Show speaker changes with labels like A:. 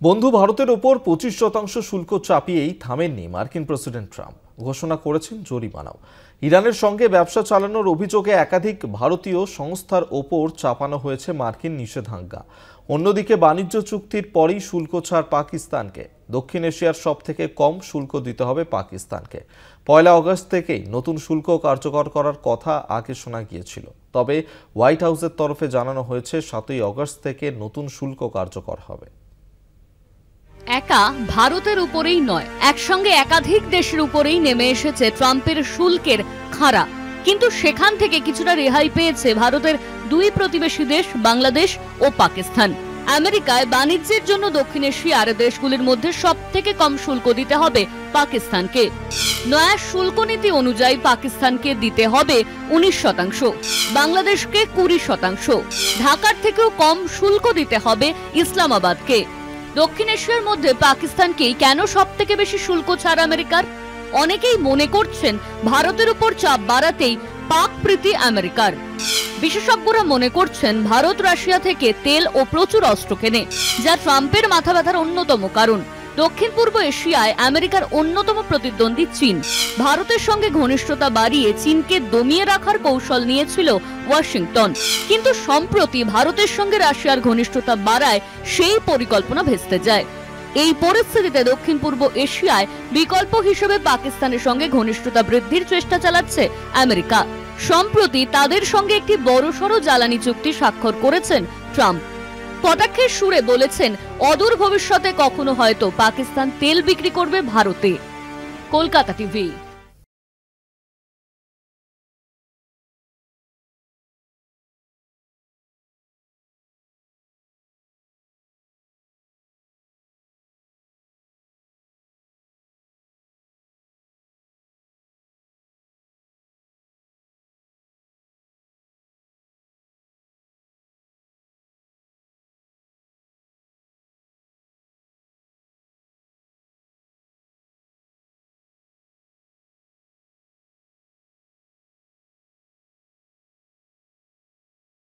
A: বন্ধু ভারতের ওপর 25% শুল্ক চাপিয়েই থামেননি মার্কিন প্রেসিডেন্ট ট্রাম্প। ঘোষণা করেছেন জরিমানাও। ইরানের সঙ্গে ব্যবসা চালানোর অভিযোগে একাধিক ভারতীয় সংস্থার ওপর চাপানো হয়েছে মার্কিন নিষেধাজ্ঞা। অন্যদিকে বাণিজ্য চুক্তির পরই শুল্ক ছাড় পাকিস্তানকে। দক্ষিণ এশিয়ার সবথেকে কম শুল্ক দিতে হবে পাকিস্তানকে। 1 আগস্ট থেকেই নতুন শুল্ক কার্যকর করার কথা আগে শোনা গিয়েছিল, তবে হোয়াইট হাউসের তরফে জানানো হয়েছে 7 আগস্ট থেকে নতুন শুল্ক কার্যকর হবে।
B: একা ভারতের উপরেই নয়, একসঙ্গে একাধিক দেশের উপরেই নেমে এসেছে ট্রাম্পের শুল্কের খাড়া। কিন্তু সেখান থেকে কিছুটা রেহাই পেয়েছে ভারতের দুই প্রতিবেশী দেশ বাংলাদেশ ও পাকিস্তান। আমেরিকায় বাণিজ্যের জন্য দক্ষিণ এশিয়ার দেশগুলির মধ্যে সবথেকে কম শুল্ক দিতে হবে পাকিস্তানকে। নয়া শুল্ক নীতি অনুযায়ী পাকিস্তানকে দিতে হবে 19%, বাংলাদেশকে 20%। ঢাকার থেকেও কম শুল্ক দিতে হবে ইসলামাবাদকে। দক্ষিণ এশিয়ার মধ্যে পাকিস্তানকেই কেন সবথেকে বেশি শুল্ক ছাড় আমেরিকার? অনেকেই মনে করছেন ভারতের উপর চাপ বাড়াতেই পাক প্রীতি আমেরিকার। বিশেষজ্ঞরা মনে করছেন ভারত রাশিয়া থেকে তেল ও প্রচুর অস্ত্র কেনে, যা ট্রাম্পের মাথা ব্যথার অন্যতম কারণ। দক্ষিণ পূর্ব এশিয়ায় আমেরিকার অন্যতম প্রতিদ্বন্দ্বী চীন। ভারতের সঙ্গে ঘনিষ্ঠতা বাড়িয়ে চীনকে দমিয়ে রাখার কৌশল নিয়েছিল ওয়াশিংটন, কিন্তু সম্প্রতি ভারতের সঙ্গে রাশিয়ার ঘনিষ্ঠতা বাড়ায় সেই পরিকল্পনা ভেস্তে যায়। এই পরিস্থিতিতে দক্ষিণ পূর্ব এশিয়ায় বিকল্প হিসেবে পাকিস্তানের সঙ্গে ঘনিষ্ঠতা বৃদ্ধির চেষ্টা চালাচ্ছে আমেরিকা। সম্প্রতি তাদের সঙ্গে একটি বড়সড় জ্বালানি চুক্তি স্বাক্ষর করেছেন ট্রাম্প। কটাক্ষের সুরে বলেছেন, অদূর ভবিষ্যতে কখনো হয়তো পাকিস্তান তেল বিক্রি করবে ভারতে। কলকাতা টিভি।